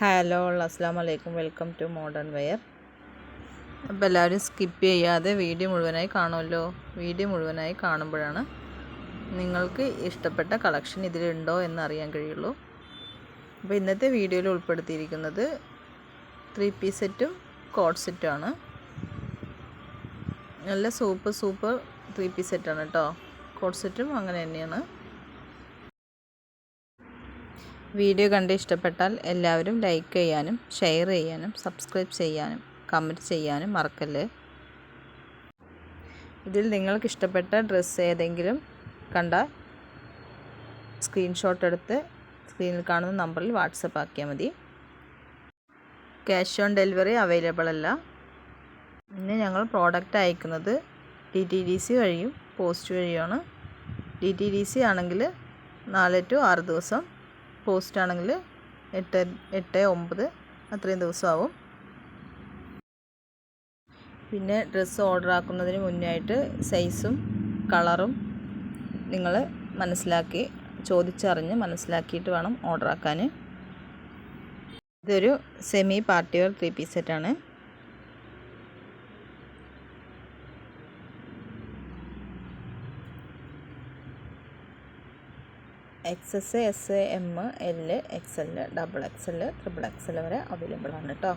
Hello അസ്സലാമു അലൈക്കും, welcome to modern wear. അപ്പോൾ എല്ലാവരും സ്കിപ്പ് ചെയ്യാതെ വീഡിയോ മുഴുവനായി കാണുമല്ലോ. വീഡിയോ മുഴുവനായി കാണുമ്പോഴാണ് നിങ്ങൾക്ക് ഇഷ്ടപ്പെട്ട കളക്ഷൻ ഇതിലുണ്ടോ എന്നറിയാൻ കഴിയുള്ളൂ. അപ്പോൾ ഇന്നത്തെ വീഡിയോയിൽ ഉൾപ്പെടുത്തിയിരിക്കുന്നത് 3 പീസ് സെറ്റും കോട്ട് സെറ്റുമാണ്. നല്ല സൂപ്പർ 3 പീസ് സെറ്റാണ് കേട്ടോ. കോട്ട് സെറ്റും അങ്ങനെ തന്നെയാണ്. വീഡിയോ കണ്ട് ഇഷ്ടപ്പെട്ടാൽ എല്ലാവരും ലൈക്ക് ചെയ്യാനും ഷെയർ ചെയ്യാനും സബ്സ്ക്രൈബ് ചെയ്യാനും കമൻറ്റ് ചെയ്യാനും മറക്കല്ലേ. ഇതിൽ നിങ്ങൾക്ക് ഇഷ്ടപ്പെട്ട ഡ്രസ്സ് ഏതെങ്കിലും കണ്ടാൽ സ്ക്രീൻഷോട്ട് എടുത്ത് സ്ക്രീനിൽ കാണുന്ന നമ്പറിൽ വാട്സപ്പ് ആക്കിയാൽ മതി. ക്യാഷ് ഓൺ ഡെലിവറി അവൈലബിൾ അല്ല. പിന്നെ ഞങ്ങൾ പ്രോഡക്റ്റ് അയക്കുന്നത് DTDC വഴിയും പോസ്റ്റ് വഴിയുമാണ്. DTDC ആണെങ്കിൽ 4 to 6 ദിവസം, പോസ്റ്റ് ആണെങ്കിൽ 8-9 അത്രയും ദിവസമാവും. പിന്നെ ഡ്രസ്സ് ഓർഡർ ആക്കുന്നതിന് മുന്നായിട്ട് സൈസും കളറും നിങ്ങൾ ചോദിച്ചറിഞ്ഞ് മനസ്സിലാക്കിയിട്ട് വേണം ഓർഡർ ആക്കാൻ. ഇതൊരു സെമി പാർട്ടി വെയർ 3 പീസ് സെറ്റാണ്. XS, S, M, L, XL, XXL, XXL വരെ അവൈലബിൾ ആണ് കേട്ടോ.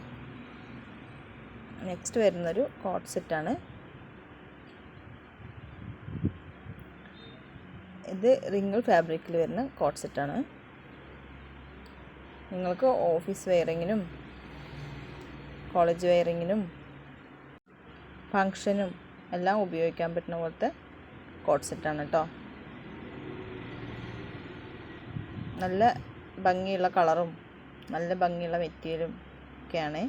നെക്സ്റ്റ് വരുന്നൊരു കോട്ട് സെറ്റാണ്. ഇത് റിംഗിൾ ഫാബ്രിക്കിൽ വരുന്ന കോട്ട് സെറ്റാണ്. നിങ്ങൾക്ക് ഓഫീസ് വെയറിങ്ങിനും കോളേജ് വെയറിങ്ങിനും ഫങ്ഷനും എല്ലാം ഉപയോഗിക്കാൻ പറ്റുന്ന പോലത്തെ കോട്ട് സെറ്റാണ് കേട്ടോ. നല്ല ഭംഗിയുള്ള കളറും നല്ല ഭംഗിയുള്ള മെറ്റീരിയലും ഒക്കെയാണ്.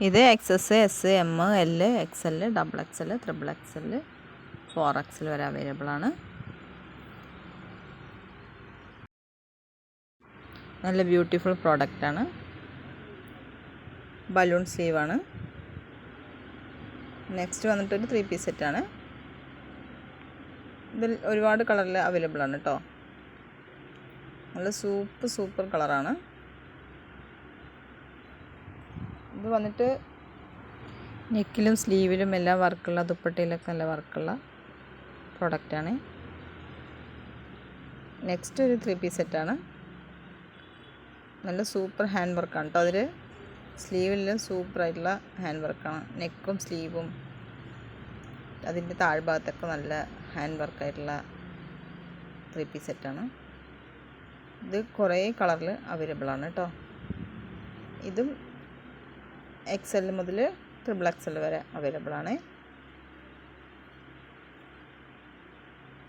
ഇത് XS, S, M, L, XL, XXL, XXL, 4XL വരെ അവൈലബിൾ ആണ്. നല്ല ബ്യൂട്ടിഫുൾ പ്രോഡക്റ്റാണ്. ബലൂൺ സ്ലീവാണ്. നെക്സ്റ്റ് വന്നിട്ടൊരു 3 പീസ് സെറ്റാണ്. ഇതിൽ ഒരുപാട് കളറിൽ അവൈലബിൾ ആണ് കേട്ടോ. നല്ല സൂപ്പർ കളറാണ്. ഇത് വന്നിട്ട് നെക്കിലും സ്ലീവിലും എല്ലാം വർക്കുള്ള, ദുപ്പട്ടയിലൊക്കെ നല്ല വർക്കുള്ള പ്രോഡക്റ്റാണ്. നെക്സ്റ്റ് ഒരു 3 പീസ് സെറ്റാണ്. നല്ല സൂപ്പർ ഹാൻഡ് വർക്കാണ് കേട്ടോ. അതിൽ സ്ലീവിലും സൂപ്പറായിട്ടുള്ള ഹാൻഡ് വർക്കാണ്. നെക്കും സ്ലീവും അതിൻ്റെ താഴ്ഭാഗത്തൊക്കെ നല്ല ഹാൻഡ് വർക്കായിട്ടുള്ള 3 പീസ് സെറ്റാണ്. ഇത് കുറേ കളറിൽ അവൈലബിൾ ആണ് കേട്ടോ. ഇതും XL മുതൽ XXL വരെ അവൈലബിൾ ആണ്.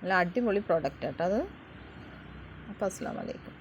നല്ല അടിപൊളി പ്രോഡക്റ്റ് കേട്ടോ അത്. അപ്പോൾ അസ്സലാമു അലൈക്കും.